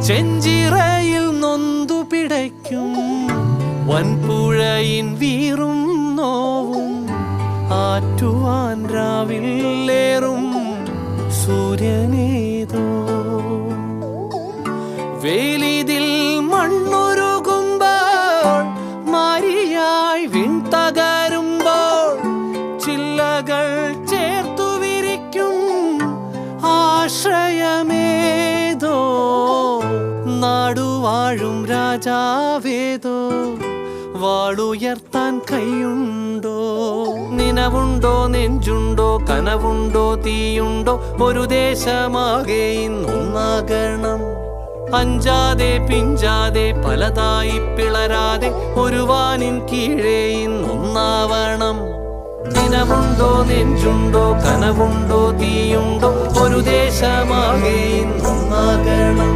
ചെഞ്ചിറയിൽ നൊന്തു പിടയ്ക്കും വൻപുഴയിൻ വീറും നോവും ആറ്റുവാൻ രാവിലേറും സൂര്യനേതോ വേലിതിൽ മണ്ണുരുകുമ്പോൾ മാരിയായി വിൺതകരുമ്പോൾ ചില്ലകൾ ചേർത്തു വിരിക്കും ആശ്രയമേതോ നാടുവാഴും രാജാവേതോ വാളുയർത്താൻ കൈയുണ്ടോ നിനവുണ്ടോ നെഞ്ചുണ്ടോ കനവുണ്ടോ തീയുണ്ടോ ഒരു ദേശമാകെ ഇന്നൊന്നാകണം അഞ്ചാതെ പിഞ്ചാതെ പലതായി പിളരാതെ ഒരു വാനിൻ കീഴേ ഇന്നൊന്നാവണം നിനവുണ്ടോ നെഞ്ചുണ്ടോ കനവുണ്ടോ തീയുണ്ടോ ഒരു ദേശമാകെ ഇന്നൊന്നാകണം